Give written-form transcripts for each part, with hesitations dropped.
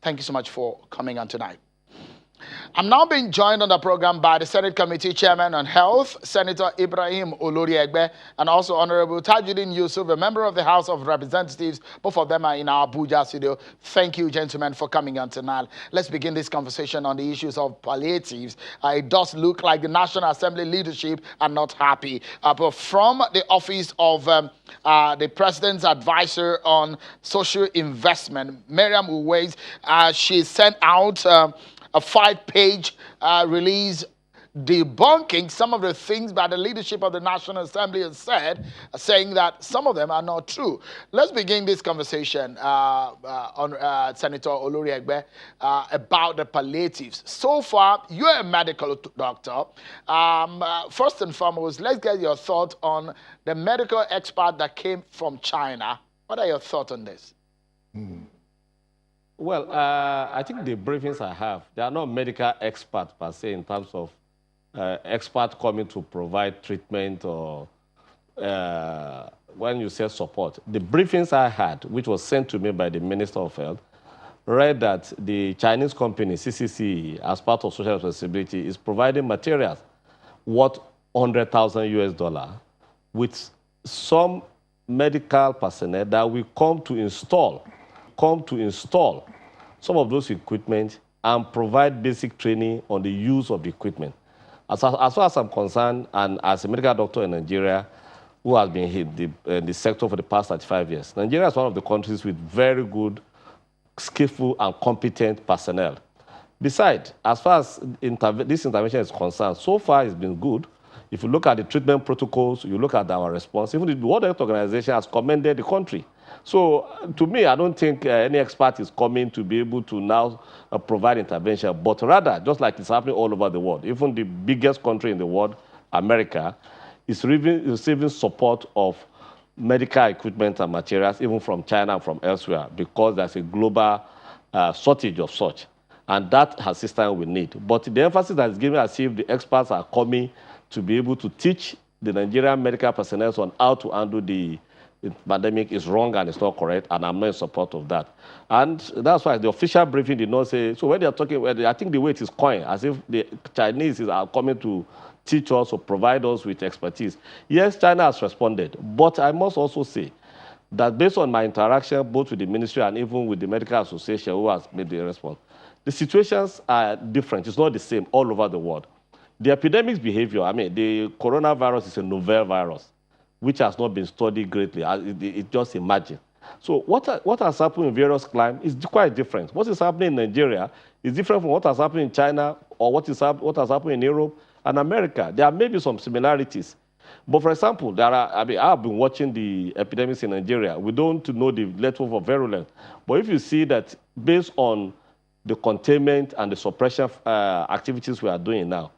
Thank you so much for coming on tonight. I'm now being joined on the program by the Senate Committee Chairman on Health, Senator Ibrahim Olori-Egbe, and also Honorable Tajuddin Yusuf, a member of the House of Representatives. Both of them are in our Abuja studio. Thank you, gentlemen, for coming on tonight. Let's begin this conversation on the issues of palliatives. It does look like the National Assembly leadership are not happy. But from the office of the President's Advisor on Social Investment, Miriam Uwais, she sent out a 5-page release debunking some of the things that the leadership of the National Assembly has said, saying that some of them are not true. Let's begin this conversation on Senator Olori-Egbe about the palliatives. So far, you're a medical doctor. First and foremost, let's get your thoughts on the medical expert that came from China. What are your thoughts on this? Well, I think the briefings I have, they are not medical experts per se in terms of experts coming to provide treatment or when you say support. The briefings I had, which was sent to me by the Minister of Health, read that the Chinese company, CCC, as part of social responsibility, is providing materials worth $100,000 with some medical personnel that will come to install some of those equipment and provide basic training on the use of the equipment. As far as I'm concerned, and as a medical doctor in Nigeria who has been in the sector for the past 35 years, Nigeria is one of the countries with very good, skillful, and competent personnel. Besides, as far as this intervention is concerned, so far it's been good. If you look at the treatment protocols, you look at our response, even the World Health Organization has commended the country. So, to me, I don't think any expert is coming to be able to now provide intervention, but rather, just like it's happening all over the world, even the biggest country in the world, America, is receiving support of medical equipment and materials, even from China and from elsewhere, because there's a global shortage of such. And that assistance we need. But the emphasis that is given as if the experts are coming to be able to teach the Nigerian medical personnel on how to handle the pandemic is wrong and it's not correct, and I'm not in support of that. And that's why the official briefing did not say, so when they're talking, I think the way it is coined, as if the Chinese are coming to teach us or provide us with expertise. Yes, China has responded, but I must also say that based on my interaction both with the ministry and even with the medical association who has made the response, the situations are different. It's not the same all over the world. The epidemic behavior, I mean, the coronavirus is a novel virus, which has not been studied greatly. It just emerging. So what has happened in various climes is quite different. What is happening in Nigeria is different from what has happened in China or what has happened in Europe and America. There may be some similarities. But for example, I've been watching the epidemics in Nigeria. We don't know the level of virulence. But if you see that based on the containment and the suppression activities we are doing now,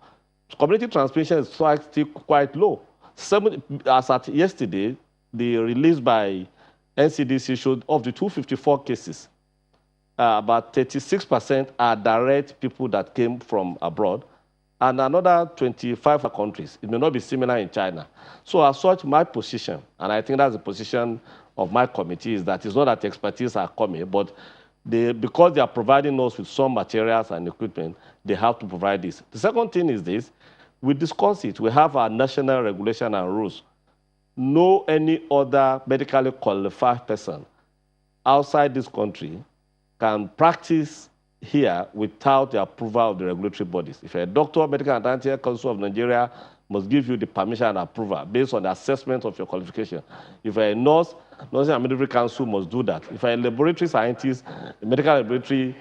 community transmission is still quite low. As at yesterday, the release by NCDC showed of the 254 cases, about 36% are direct people that came from abroad, and another 25 countries. It may not be similar in China. So as such, my position, and I think that's the position of my committee, is that it's not that expertise are coming, but because they are providing us with some materials and equipment, they have to provide this. The second thing is this. We discuss it. We have our national regulation and rules. No any other medically qualified person outside this country can practice here without the approval of the regulatory bodies. If you're a doctor, Medical and Dental Council of Nigeria must give you the permission and approval based on the assessment of your qualification. If you're a nurse, Nursing and Midwifery Council must do that. If you're a laboratory scientist, the Medical Laboratory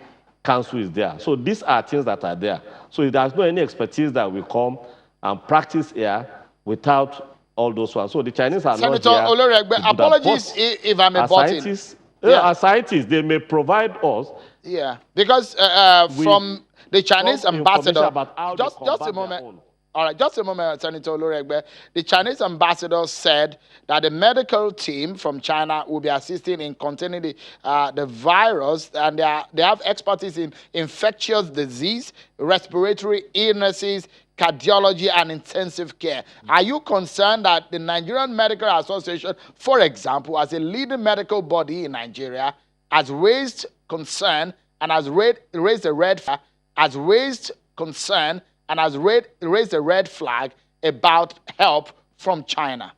Council is there. So these are things that are there. So there's no any expertise that will come and practice here without all those ones. So the Chinese are Senator not here. Senator Olori-Egbe, apologies if I'm a scientists, as scientists, they may provide us. Yeah, because from the Chinese ambassador, just a moment. All right, just a moment, Senator Olori-Egbe. The Chinese ambassador said that the medical team from China will be assisting in containing the virus, and they have expertise in infectious disease, respiratory illnesses, cardiology, and intensive care. Are you concerned that the Nigerian Medical Association, for example, as a leading medical body in Nigeria, has raised concern and has raised a red flag, has raised concern, and has raised a red flag about help from China?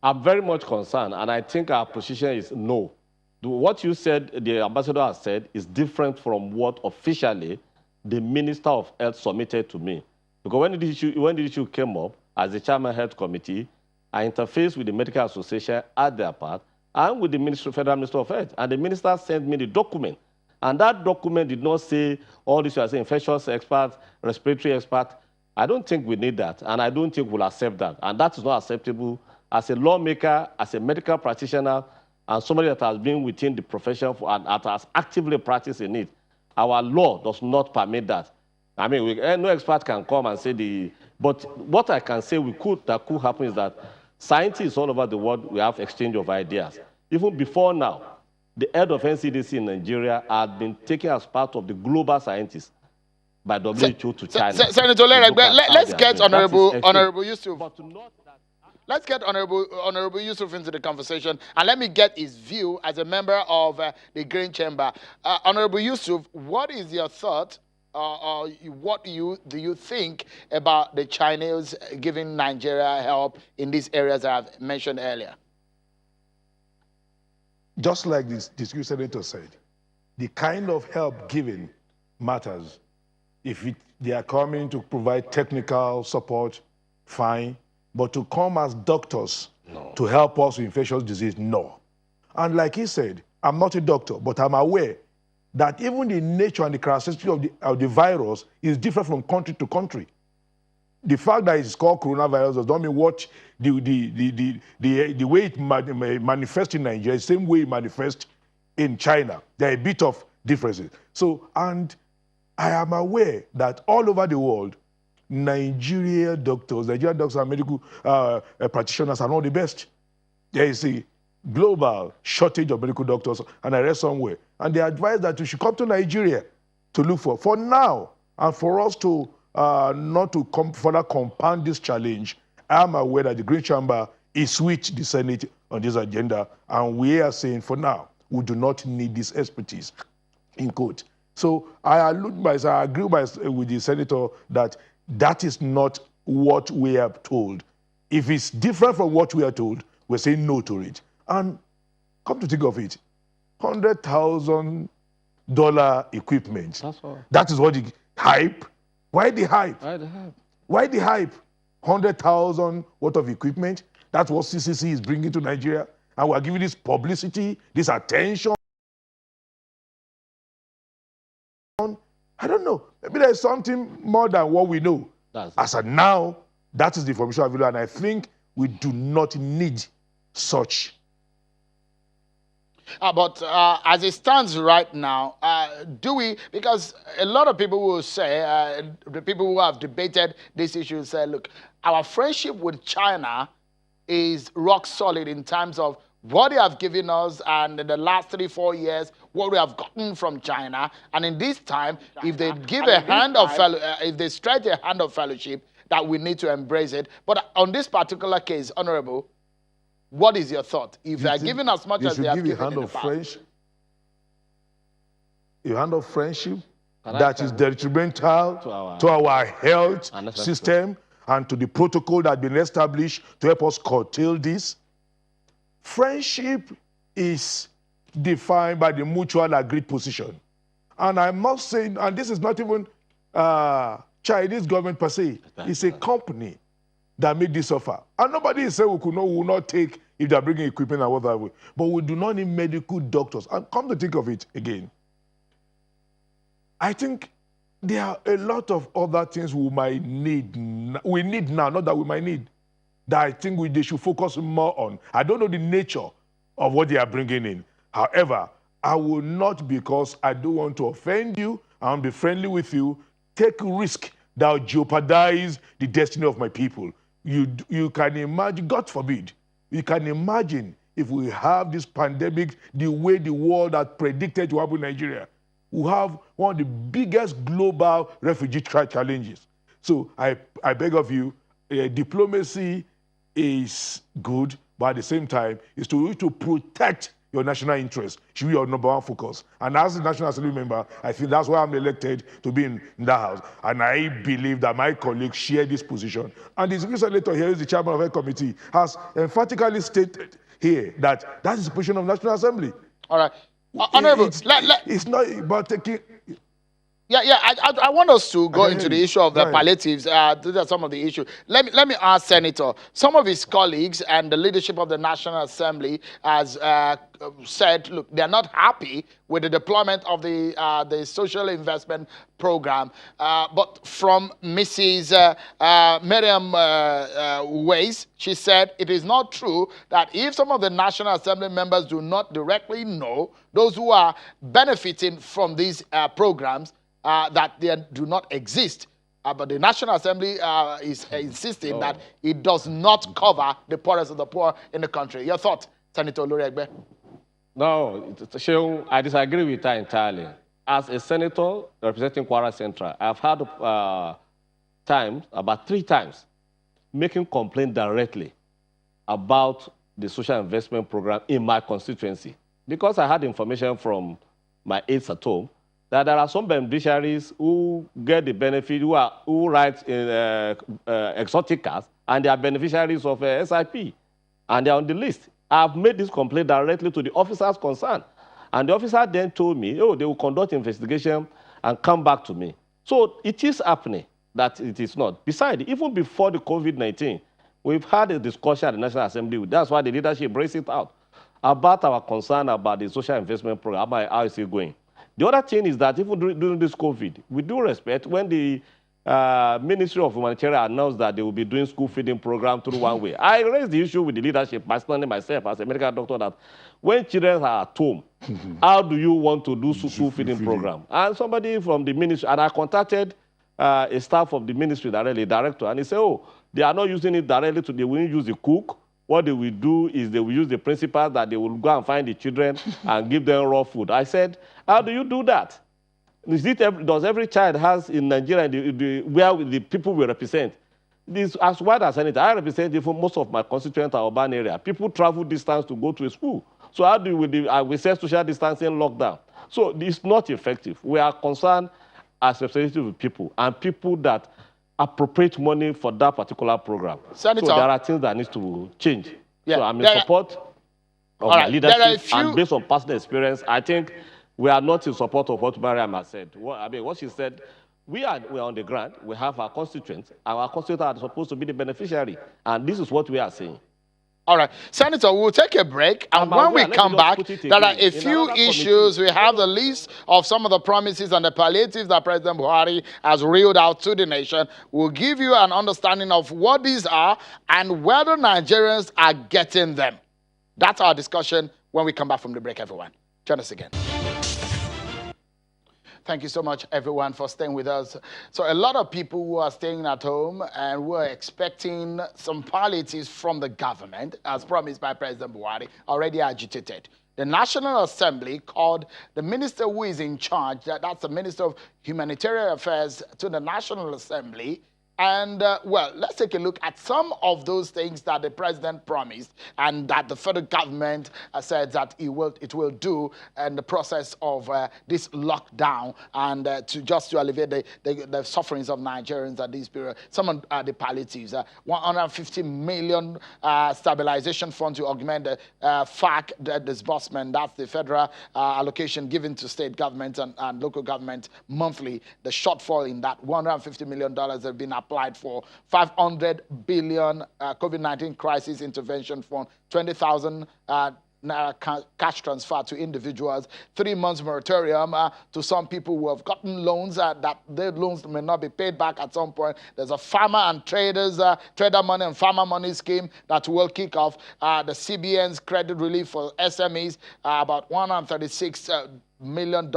I'm very much concerned, and I think our position is no. What you said, the ambassador has said, is different from what officially the Minister of Health submitted to me. Because when the issue came up, as the chairman of the Health Committee, I interfaced with the Medical Association at their part and with the Federal Minister of Health. And the minister sent me the document. And that document did not say all this, you are saying, infectious expert, respiratory expert. I don't think we need that, and I don't think we'll accept that. And that is not acceptable as a lawmaker, as a medical practitioner, and somebody that has been within the profession and that has actively practiced in it. Our law does not permit that. I mean, no expert can come and say but what I can say that could happen is that scientists all over the world, we have exchange of ideas. Even before now, the head of NCDC in Nigeria had been taken as part of the global scientists by WHO to China. Senator Oleregbe, let's get Honorable Yusuf. Let's get Honorable Yusuf into the conversation, and let me get his view as a member of the Green Chamber. Honorable Yusuf, what is your thought, what do you think about the Chinese giving Nigeria help in these areas that I've mentioned earlier? Just like this distinguished senator said, the kind of help given matters. If they are coming to provide technical support, fine. But to come as doctors to help us with infectious disease, no. And like he said, I'm not a doctor, but I'm aware that even the nature and the characteristic of the virus is different from country to country. The fact that it's called coronavirus does not mean what the way it manifests in Nigeria is the same way it manifests in China. There are a bit of differences. So, and I am aware that all over the world, Nigerian doctors and medical practitioners are not the best. There is a global shortage of medical doctors, and I read somewhere, and they advise that we should come to Nigeria to look for now, and for us to not to further compound this challenge. I'm aware that the Green Chamber is with the Senate on this agenda, and we are saying for now, we do not need this expertise, in quote. So I agree with the senator that is not what we are told. If it's different from what we are told, we're saying no to it. And come to think of it, $100,000 equipment. That's all. That is what the hype. Why the hype? Why the hype? Why the hype? 100,000 worth of equipment. That's what CCC is bringing to Nigeria. And we're giving this publicity, this attention. I don't know. Maybe there's something more than what we know. As of now, that is the information available, and I think we do not need such. But as it stands right now, do we, because a lot of people will say, the people who have debated this issue say, look, our friendship with China is rock solid in terms of what they have given us, and in the last 3-4 years, what we have gotten from China. And in this time, if they give if they stretch a hand of fellowship, that we need to embrace it. But on this particular case, Honorable, what is your thought? If they are giving as much as they have given in the past. A hand of friendship that is detrimental to our health system and to the protocol that has been established to help us curtail this. Friendship is defined by the mutual agreed position. And I must say, and this is not even Chinese government per se, it's a company that made this offer. And nobody is saying we will not take if they're bringing equipment and whatever. But we do not need medical doctors. And come to think of it again, I think there are a lot of other things we might need. We need now, not that we might need, that I think they should focus more on. I don't know the nature of what they are bringing in. However, I will not, because I don't want to offend you, I want to be friendly with you, take risk that will jeopardize the destiny of my people. You can imagine, God forbid, you can imagine if we have this pandemic the way the world had predicted to happen in Nigeria. We have one of the biggest global refugee challenges. So I beg of you, diplomacy is good, but at the same time, is to protect your national interest should be your number one focus. And as a National Assembly member, I think that's why I'm elected to be in that house. And I believe that my colleagues share this position. And the Executive Senator here, is the chairman of the committee, has emphatically stated here that that is the position of National Assembly. All right. Honorable, it's not about taking. I want us to go into the issue of the Right. palliatives. These are some of the issues. Let me ask Senator. Some of his colleagues and the leadership of the National Assembly has said, look, they're not happy with the deployment of the social investment program. But from Mrs. Miriam Weiss, she said it is not true that if some of the National Assembly members do not directly know those who are benefiting from these programs, that they do not exist. But the National Assembly is insisting that it does not cover the poorest of the poor in the country. Your thought, Senator Olori Egbe? No, Sheung, I disagree with her entirely. As a senator representing Kwara Central, I've had about 3 times, making complaint directly about the social investment program in my constituency. Because I had information from my aides at home that there are some beneficiaries who get the benefit, who write in exotic cars, and they are beneficiaries of SIP, and they are on the list. I've made this complaint directly to the officers concerned, and the officer then told me, oh, they will conduct investigation and come back to me. So it is happening that it is not. Besides, even before the COVID-19, we've had a discussion at the National Assembly. That's why the leadership raised it out about our concern about the social investment program, how is it going. The other thing is that even during this COVID, with due respect, when the Ministry of Humanitarian announced that they will be doing school feeding program through One Way, I raised the issue with the leadership, personally myself as a medical doctor, that when children are at home, how do you want to do school feeding program? And somebody from the ministry, and I contacted a staff of the ministry directly, director, and he said, oh, they are not using it directly, they will use the cook. What they will do is they will use the principal that they will go and find the children and give them raw food. I said, how do you do that? Does every child has in Nigeria, where the people we represent? This, as wide as anything, I represent most of my constituent urban area. People travel distance to go to a school. So how do we say social distancing lockdown? So it's not effective. We are concerned as representatives of people and people that appropriate money for that particular program. Senator, so there are things that need to change. Yeah, so I'm in support of my leadership, and based on personal experience, I think we are not in support of what Mariam has said. What she said, we are on the ground, we have our constituents, and our constituents are supposed to be the beneficiary, and this is what we are saying. All right, Senator, we'll take a break, and when we come back, there are a few issues. We have the list of some of the promises and the palliatives that President Buhari has reeled out to the nation. We'll give you an understanding of what these are and whether Nigerians are getting them. That's our discussion when we come back from the break, everyone. Join us again. Thank you so much, everyone, for staying with us. So a lot of people who are staying at home and were expecting some palliatives from the government, as promised by President Buhari, already agitated. The National Assembly called the minister who is in charge, that's the Minister of Humanitarian Affairs, to the National Assembly. And, well, let's take a look at some of those things that the president promised and that the federal government said that it will do in the process of this lockdown and to alleviate the sufferings of Nigerians at this period. Some of the palliatives, 150 million stabilization fund to augment the FAC disbursement. That's the federal allocation given to state governments and local governments monthly. The shortfall in that $150 million have been applied for. 500 billion COVID-19 crisis intervention fund, 20,000 cash transfer to individuals, 3 months moratorium to some people who have gotten loans that their loans may not be paid back at some point. There's a farmer and traders, trader money and farmer money scheme that will kick off. The CBN's credit relief for SMEs, about $136 million.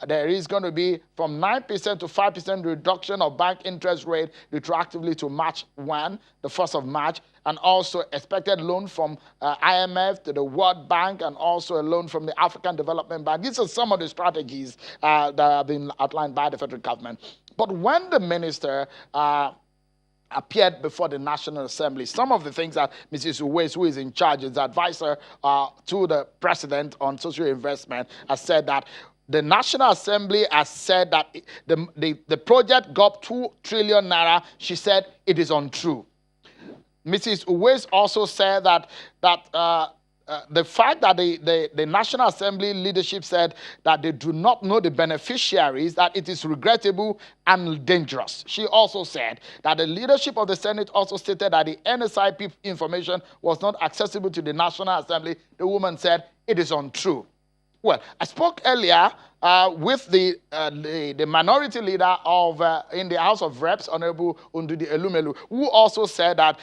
There is going to be from 9% to 5% reduction of bank interest rate retroactively to March 1, the 1st of March, and also expected loan from IMF to the World Bank, and also a loan from the African Development Bank. These are some of the strategies that have been outlined by the federal government. But when the minister appeared before the National Assembly. Some of the things that Mrs. Uwais, who is in charge, is the advisor to the president on social investment, has said that the National Assembly has said that the project got 2 trillion naira. She said it is untrue. Mrs. Uwais also said that the fact that the National Assembly leadership said that they do not know the beneficiaries, that it is regrettable and dangerous. She also said that the leadership of the Senate also stated that the NSIP information was not accessible to the National Assembly. The woman said it is untrue. Well, I spoke earlier with the minority leader of in the House of Reps, Honorable Undudi Elumelu, who also said that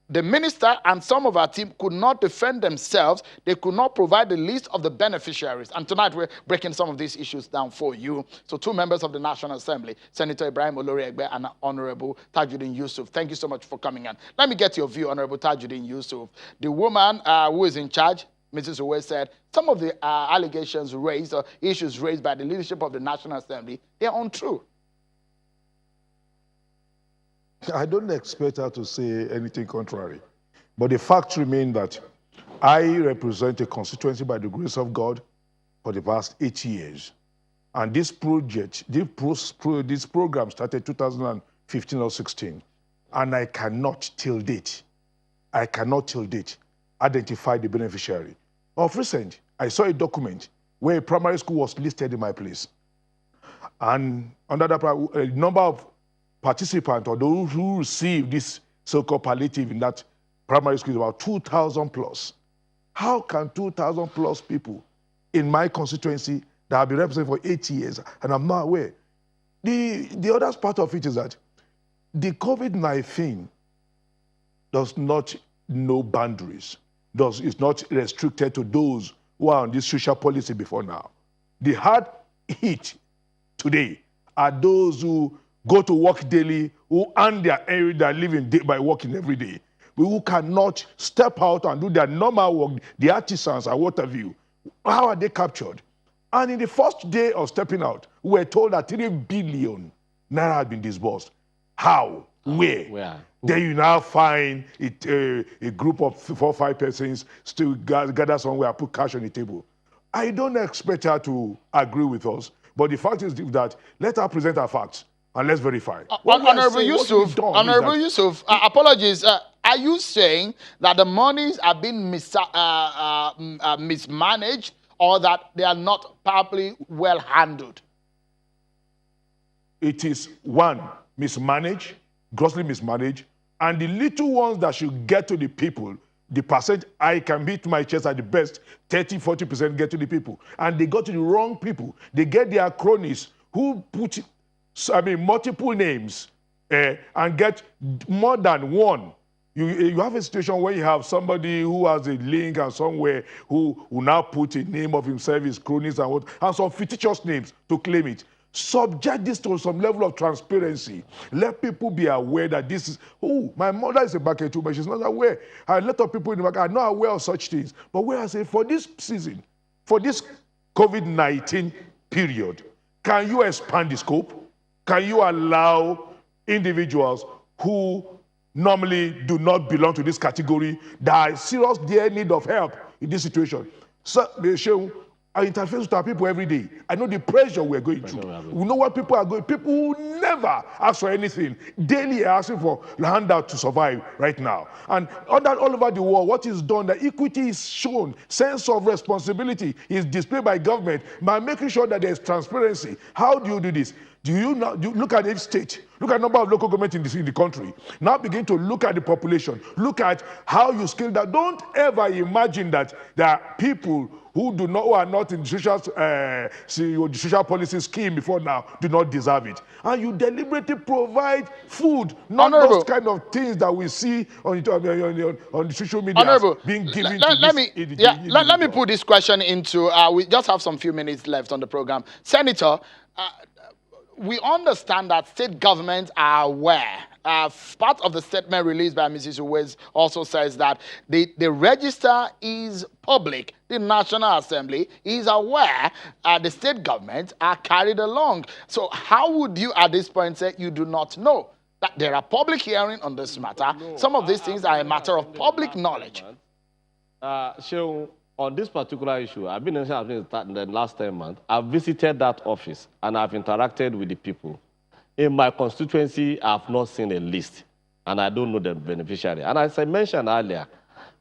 the minister and some of our team could not defend themselves. They could not provide the list of the beneficiaries. And tonight we're breaking some of these issues down for you. So 2 members of the National Assembly, Senator Ibrahim Olori-Egbe and Honorable Tajuddin Yusuf. Thank you so much for coming in. Let me get your view, Honorable Tajuddin Yusuf. The woman who is in charge, Mrs. Uwais, said some of the allegations raised or issues raised by the leadership of the National Assembly, they are untrue. I don't expect her to say anything contrary. But the fact remains that I represent a constituency by the grace of God for the past 8 years. And this project, this program started 2015 or 16. And I cannot till date identify the beneficiary. Of recent, I saw a document where a primary school was listed in my place. And under that, a number of participants or those who received this so-called palliative in that primary school is about 2,000 plus. How can 2,000 plus people in my constituency that have been represented for 8 years, and I'm not aware? The other part of it is that the COVID-19 does not know boundaries. It's not restricted to those who are on this social policy before now. The hard hit today are those who go to work daily, who earn their living by working every day, but who cannot step out and do their normal work, the artisans and what have you. How are they captured? And in the first day of stepping out, we were told that 3 billion naira had been disbursed. How? Where? Then you now find a group of 4 or 5 persons still gather somewhere and put cash on the table. I don't expect her to agree with us, but the fact is that let her present her facts. And let's verify. Honorable Yusuf, apologies. Are you saying that the monies are being mismanaged or that they are not properly well handled? It is one, mismanaged, grossly mismanaged, and the little ones that should get to the people, the percent I can beat my chest at the best, 30, 40% get to the people. And they go to the wrong people. They get their cronies who put multiple names and get more than one. You have a situation where you have somebody who has a link and somewhere who will now put a name of himself, his cronies and some fictitious names to claim it. Subject this to some level of transparency. Let people be aware that this is, my mother is a bucket too, but she's not aware. A lot of people in the market are not aware of such things. But where I say, for this season, for this COVID-19 period, can you expand the scope? Can you allow individuals who normally do not belong to this category that are in serious dire need of help in this situation? So, I interface with our people every day. I know the pressure we're going through. We know what people are going. People who never ask for anything daily are asking for the handout to survive right now. And all over the world, what is done, the equity is shown, sense of responsibility is displayed by government by making sure that there's transparency. How do you do this? Do you look at each state, look at the number of local governments in the country. Now begin to look at the population, look at how you scale that. Don't ever imagine that there are people who are not in the social policy scheme before now do not deserve it. And you deliberately provide food, not those kind of things that we see on the social media being given let me put this question into, we just have some few minutes left on the program. Senator, we understand that state governments are aware. Part of the statement released by Mrs. Uwais also says that the register is public. The National Assembly is aware the state governments are carried along. So how would you at this point say you do not know? that there are public hearings on this matter. No, Some of these things are a I've matter of attended public last knowledge. 10 months. So on this particular issue, I've been in the last 10 months. I've visited that office and I've interacted with the people. In my constituency, I've not seen a list, and I don't know the beneficiary. And as I mentioned earlier,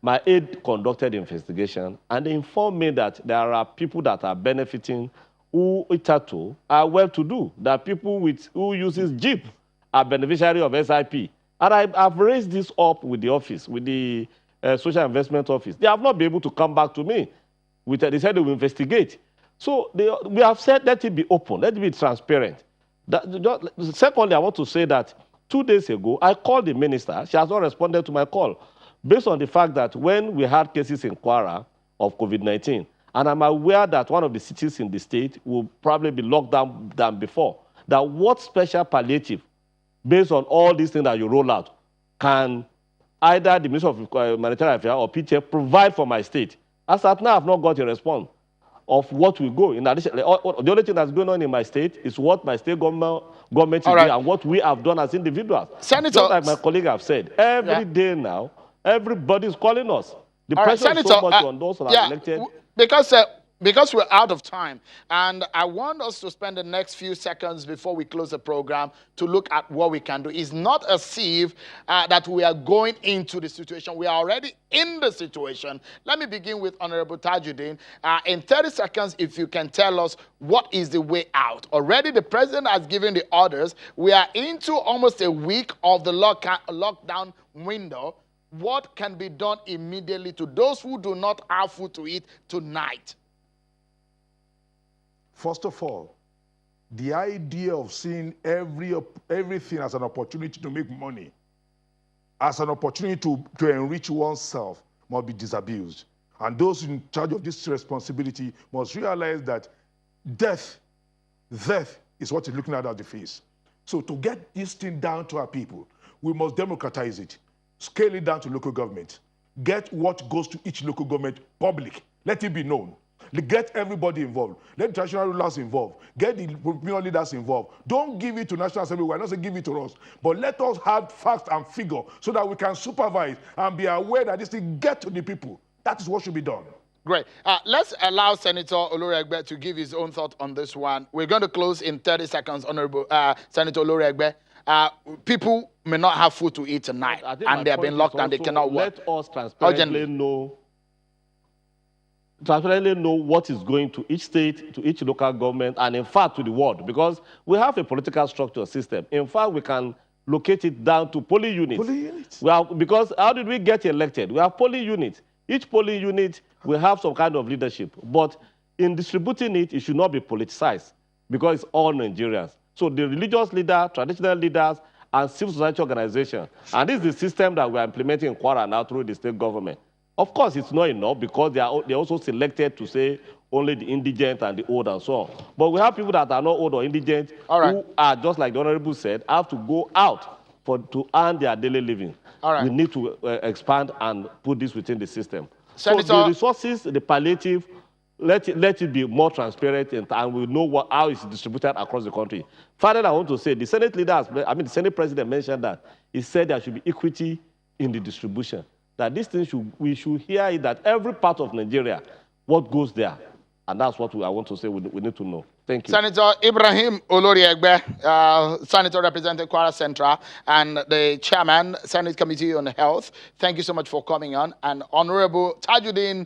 my aide conducted investigation and informed me that there are people that are benefiting who hitherto are well-to-do. There are people who uses Jeep are beneficiary of SIP. And I've raised this up with the office, with the Social Investment Office. They have not been able to come back to me. They said they will investigate. So we have said, let it be open, let it be transparent. Secondly, I want to say that 2 days ago, I called the minister. She has not responded to my call, based on the fact that when we had cases in Kwara of COVID-19, and I'm aware that one of the cities in the state will probably be locked down than before, that what special palliative, based on all these things that you roll out, can either the Ministry of Humanitarian Affairs or PTF provide for my state? As at now, I've not got a response of what will go. In addition, the only thing that's going on in my state is what my state government is doing and what we have done as individuals. Senator, just like my colleague have said, every day now, everybody is calling us. The pressure is so much on those who are elected. Because we're out of time, and I want us to spend the next few seconds before we close the program to look at what we can do. It's not as if that we are going into the situation. We are already in the situation. Let me begin with Honorable Tajuddin. In 30 seconds, if you can tell us what is the way out. Already the president has given the orders. We are into almost a week of the lockdown window. What can be done immediately to those who do not have food to eat tonight? First of all, the idea of seeing everything as an opportunity to make money, as an opportunity to enrich oneself, must be disabused. And those in charge of this responsibility must realize that death is what is looking at the face. So to get this thing down to our people, we must democratize it, scale it down to local government, get what goes to each local government public, let it be known. Get everybody involved. Let the traditional rulers involved. Get the opinion leaders involved. Don't give it to National Assembly. We're not saying give it to us. But let us have facts and figure so that we can supervise and be aware that this thing get to the people. That is what should be done. Great. Let's allow Senator Olori Egbe to give his own thought on this one. We're going to close in 30 seconds, Honorable Senator Olori Egbe. People may not have food to eat tonight, and they have been locked and they cannot work. Let us transparently know what is going to each state, to each local government, and in fact to the world, because we have a political structure system. In fact, we can locate it down to polling units. Polling units. Because how did we get elected? We have polling units. Each polling unit will have some kind of leadership, but in distributing it, it should not be politicized, because it's all Nigerians. So the religious leader, traditional leaders, and civil society organizations, and this is the system that we are implementing in Kwara now through the state government. Of course, it's not enough because they're also selected to say only the indigent and the old and so on. But we have people that are not old or indigent who are, just like the Honorable said, have to go out to earn their daily living. We need to expand and put this within the system. Senator, so the resources, the palliative, let it be more transparent and we know how it's distributed across the country. Finally, I want to say the Senate leaders, the Senate president mentioned that. He said there should be equity in the distribution. That this thing we should hear it that every part of Nigeria, what goes there. And that's what I want to say we need to know. Thank you. Senator Ibrahim Olori Egbe, Senator representing Kwara Central, and the Chairman, Senate Committee on Health. Thank you so much for coming on. And Honorable Tajuddin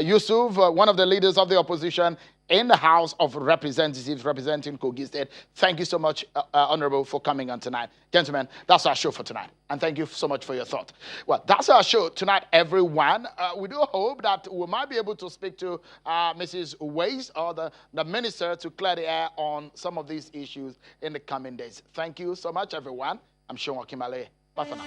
Yusuf, one of the leaders of the opposition in the House of Representatives representing Kogi State. Thank you so much, Honorable, for coming on tonight. Gentlemen, that's our show for tonight. And thank you so much for your thought. Well, that's our show tonight, everyone. We do hope that we might be able to speak to Mrs. Weiss or the minister to clear the air on some of these issues in the coming days. Thank you so much, everyone. I'm Sean Wakimale. Bye for now.